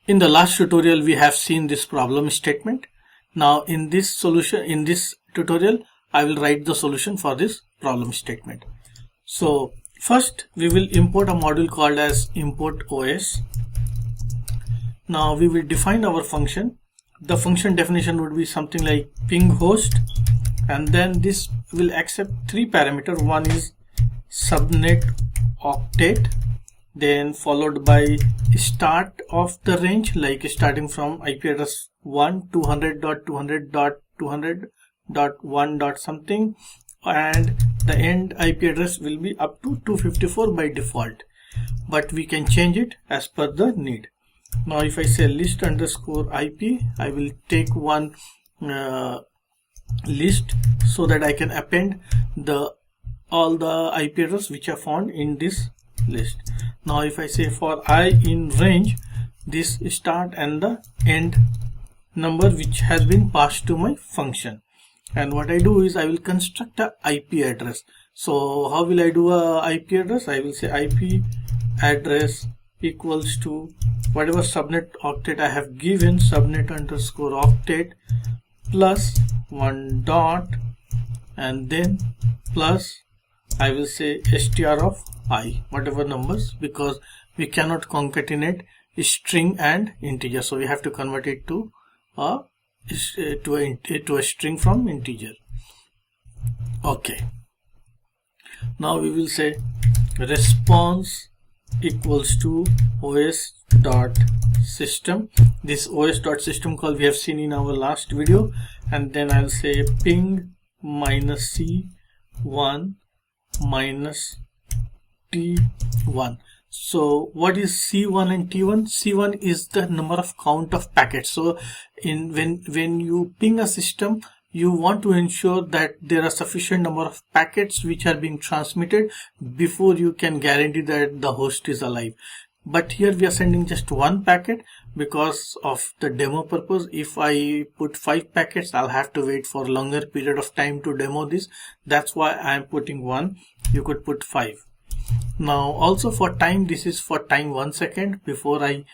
In the last tutorial, we have seen this problem statement. Now in this tutorial, I will write the solution for this problem statement. So first we will import a module called as import OS. Now we will define our function. The function definition would be something like ping host, and then this will accept three parameters. One is subnet octet, then followed by start of the range, like starting from IP address 1 200.200.200.1 something, and the end IP address will be up to 254 by default, but we can change it as per the need. Now if I say list underscore IP, I will take one list so that I can append all the IP address which are found in this list. Now if I say for I in range, this start and the end number which has been passed to my function, and what I do is I will construct a IP address. So how will I do a IP address? I will say IP address equals to whatever subnet octet I have given, subnet underscore octet plus one dot, and then plus I will say str of I, whatever numbers, because we cannot concatenate string and integer, so we have to convert it to a string from integer. Okay, now we will say response equals to os.system. This os.system call we have seen in our last video, and then I'll say ping minus c1 minus t1. So what is c1 and t1? C1 is the number of count of packets. So when you ping a system, you want to ensure that there are sufficient number of packets which are being transmitted before you can guarantee that the host is alive. But here we are sending just one packet because of the demo purpose. If I put 5 packets, I'll have to wait for longer period of time to demo this. That's why I'm putting 1. You could put 5. Now also for time, this is for time 1 second before I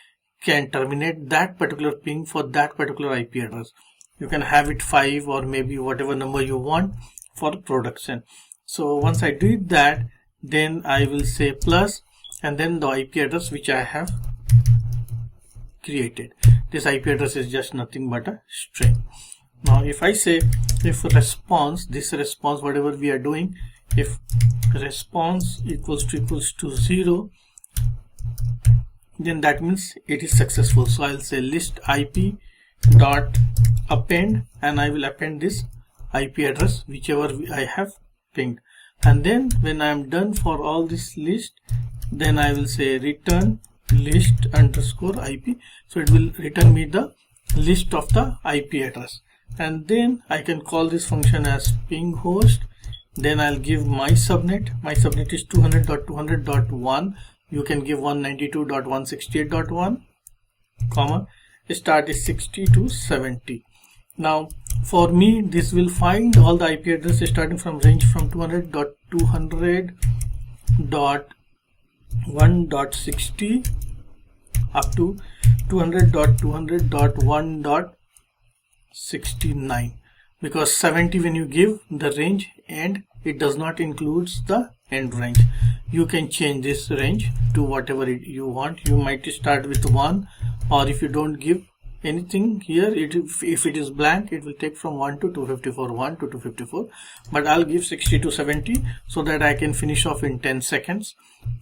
can terminate that particular ping for that particular IP address. You can have it 5 or maybe whatever number you want for production. So once I do that, then I will say plus, and then the IP address which I have created. This IP address is just nothing but a string. Now if I say if response, this response whatever we are doing, if response equals to 0, then that means it is successful. So I'll say list IP dot append, and I will append this IP address whichever I have pinged, and then when I am done for all this list, then I will say return list underscore IP. So it will return me the list of the IP address, and then I can call this function as ping host. Then I'll give my subnet. My subnet is 200.200.1. You can give 192.168.1, comma, start is 60 to 70. Now for me, this will find all the IP addresses starting from range from 200.200.1.60 up to 200.200.1.69, because 70 when you give the range and it does not includes the end range. You can change this range to whatever you want. You might start with 1, or if you don't give anything here, if it is blank, it will take from 1 to 254, 1 to 254, but I'll give 60 to 70 so that I can finish off in 10 seconds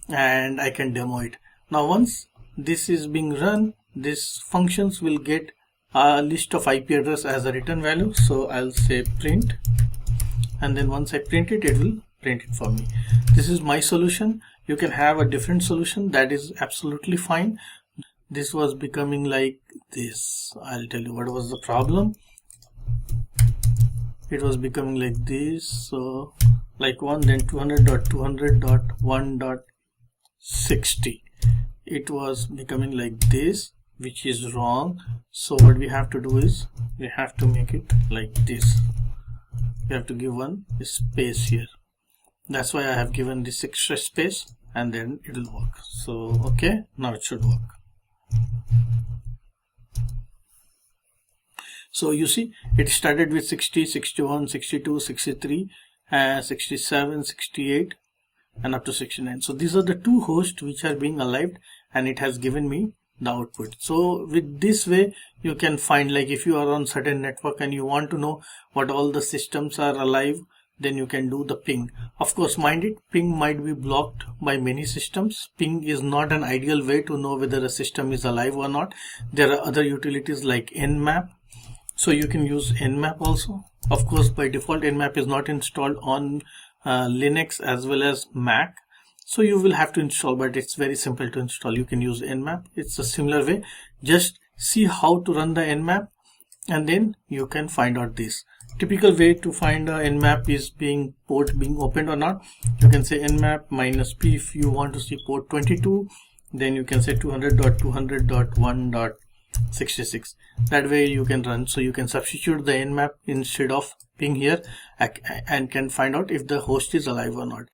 and I can demo it. Now once this is being run, these functions will get a list of IP address as a return value. So I'll say print, and then once I print it, it will print it for me. This is my solution. You can have a different solution, that is absolutely fine. This was becoming like this. I'll tell you what was the problem. It was becoming like this. So like 1, then 200.200.1.60. It was becoming like this, which is wrong. So what we have to do is we have to make it like this. We have to give one space here. That's why I have given this extra space, and then it will work. So okay, now it should work. So you see it started with 60, 61, 62, 63, 67, 68 and up to 69. So these are the two hosts which are being alived, and it has given me the output. So with this way you can find, like if you are on certain network and you want to know what all the systems are alive, then you can do the ping. Of course, mind it, ping might be blocked by many systems. Ping is not an ideal way to know whether a system is alive or not. There are other utilities like nmap, so you can use nmap also. Of course, by default nmap is not installed on Linux as well as Mac, so you will have to install, but it's very simple to install. You can use nmap. It's a similar way. Just see how to run the nmap and then you can find out this. Typical way to find a nmap is port being opened or not. You can say nmap -p if you want to see port 22, then you can say 200.200.1.66. that way you can run. So you can substitute the nmap instead of ping here and can find out if the host is alive or not.